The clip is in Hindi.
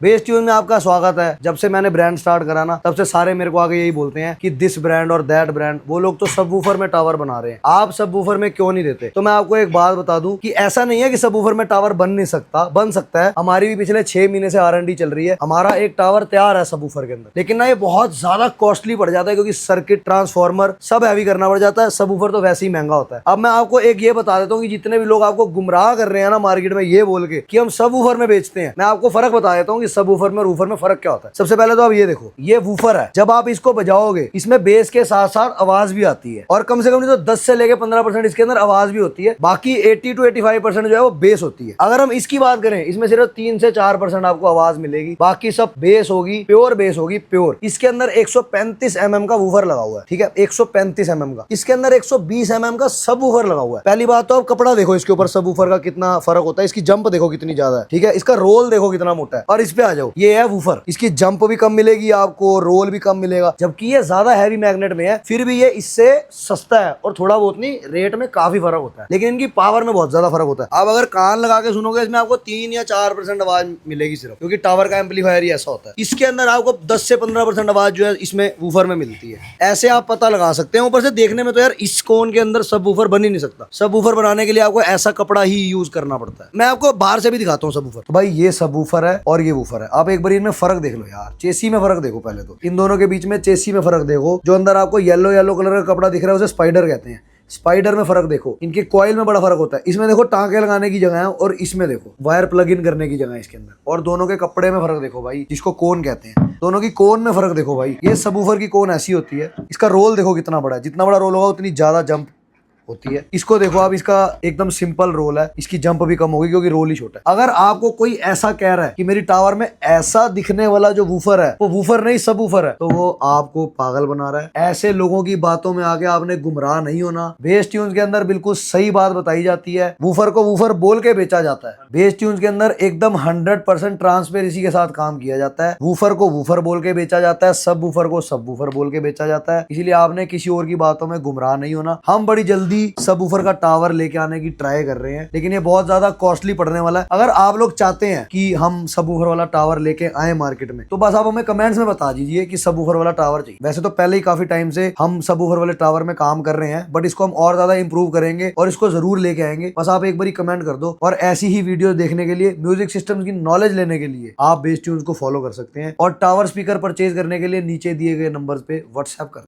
बेस ट्यून में आपका स्वागत है। जब से मैंने ब्रांड स्टार्ट करा ना, तब से सारे मेरे को आगे यही बोलते हैं कि दिस ब्रांड और दैट ब्रांड। वो लोग तो सबवूफर में टावर बना रहे हैं, आप सबवूफर में क्यों नहीं देते? तो मैं आपको एक बात बता दूं कि ऐसा नहीं है कि सबवूफर में टावर बन नहीं सकता, बन सकता है। हमारी भी पिछले 6 महीने से R&D चल रही है, हमारा एक टावर तैयार है सबवूफर के अंदर। लेकिन ना ये बहुत ज्यादा कॉस्टली पड़ जाता है, क्योंकि सर्किट, ट्रांसफार्मर सब हैवी करना पड़ जाता है। सबवूफर तो वैसे ही महंगा होता है। अब मैं आपको एक ये बता देता हूँ कि जितने भी लोग आपको गुमराह कर रहे हैं ना मार्केट में ये बोल के कि हम सबवूफर में बेचते हैं, मैं आपको फर्क बता देता हूँ कि सबवूफर में और वूफर में फर्क क्या होता है। सबसे पहले तो आप ये देखो, ये वूफर है, जब आप इसको बजाओगे इसमें बेस के साथ साथ आवाज भी आती है, और कम से कम नहीं तो 10 से लेके 15% इसके अंदर आवाज भी होती है। बाकी 80 to 85% जो है वो बेस होती है। अगर हम इसकी बात करें, इसमें सिर्फ 3 से 4% आपको आवाज मिलेगी, बाकी सब बेस होगी, प्योर बेस होगी, प्योर। इसके अंदर 135 mm का वूफर लगा हुआ है, ठीक है, 135 mm का। इसके अंदर 120 mm का सब वूफर लगा हुआ है। पहली बात तो आप कपड़ा देखो इसके ऊपर सब वूफर का कितना फर्क होता है, इसकी जंप देखो कितनी ज्यादा है, ठीक है, इसका रोल देखो कितना मोटा है। और इस पे आ जाओ, ये है वूफर, इसकी जंप भी कम मिलेगी आपको, रोल भी कम मिलेगा, जबकि ये ज्यादा हैवी मैग्नेट में है, फिर भी ये इससे सस्ता है और थोड़ा बहुत नहीं, रेट में काफी फर्क होता है, लेकिन इनकी पावर में बहुत ज्यादा फर्क होता है। अब अगर कान लगा के सुनोगे, इसमें आपको 3 या 4% आवाज मिलेगी सिर्फ, क्योंकि टावर का एम्पलीफायर ही ऐसा होता है। इसके अंदर आपको 10 से 15% आवाज जो है इसमें वूफर में मिलती है। ऐसे आप पता लगा सकते हैं। ऊपर से देखने में तो यार इस कोन के अंदर सब वूफर बन ही नहीं सकता। सब वूफर बनाने के लिए आपको ऐसा कपड़ा ही यूज करना पड़ता है। मैं आपको बाहर से भी दिखाता हूँ सब वूफर। तो भाई ये सब वूफर है और ये वूफर है। आप एक बार इनमें फर्क देख लो यार, चेसी में फर्क देखो। पहले तो इन दोनों के बीच में चेसी में फर्क देखो। जो अंदर आपको येलो येलो कलर का कपड़ा दिख रहा है उसे स्पाइडर कहते हैं। स्पाइडर में फर्क देखो, इनके कॉइल में बड़ा फर्क होता है। इसमें देखो टांके लगाने की जगह है, और इसमें देखो वायर प्लग इन करने की जगह है इसके अंदर। और दोनों के कपड़े में फर्क देखो भाई, जिसको कोन कहते हैं। दोनों की कोन में फर्क देखो भाई। ये सबवूफर की कोन ऐसी होती है, इसका रोल देखो कितना बड़ा है। जितना बड़ा रोल होगा उतनी ज्यादा जंप होती है। इसको देखो आप, इसका एकदम सिंपल रोल है, इसकी जंप भी कम होगी क्योंकि रोल ही छोटा है। अगर आपको कोई ऐसा कह रहा है कि मेरी टावर में ऐसा दिखने वाला जो वूफर है वो वूफर नहीं सब वूफर है, तो वो आपको पागल बना रहा है। ऐसे लोगों की बातों में आके आपने गुमराह नहीं होना। बेस ट्यून्स के अंदर बिल्कुल सही बात बताई जाती है। वूफर को वूफर बोल के बेचा जाता है। बेस ट्यून्स के अंदर एकदम 100% ट्रांसपेरेंसी के साथ काम किया जाता है। वूफर को वूफर बोल के बेचा जाता है, सब वूफर को सब वूफर बोल के बेचा जाता है। इसलिए आपने किसी और की बातों में गुमराह नहीं होना। हम बड़ी जल्दी सबवूफर का टावर लेके आने की ट्राई कर रहे हैं, लेकिन ये बहुत ज्यादा कॉस्टली पड़ने वाला है। अगर आप लोग चाहते हैं कि हम सबवूफर वाला टावर लेके आए मार्केट में, तो बस आप हमें कमेंट्स में बता दीजिए कि सबवूफर वाला टावर चाहिए। वैसे तो पहले ही काफी टाइम से हम सबवूफर वाले टावर में काम कर रहे हैं, बट इसको हम और ज्यादा इंप्रूव करेंगे और इसको जरूर लेके आएंगे। बस आप एक बार कमेंट कर दो। और ऐसी ही वीडियो देखने के लिए, म्यूजिक सिस्टम की नॉलेज लेने के लिए आप बेस ट्यून्स को फॉलो कर सकते हैं। और टावर स्पीकर परचेज करने के लिए नीचे दिए गए नंबर पे व्हाट्सएप कर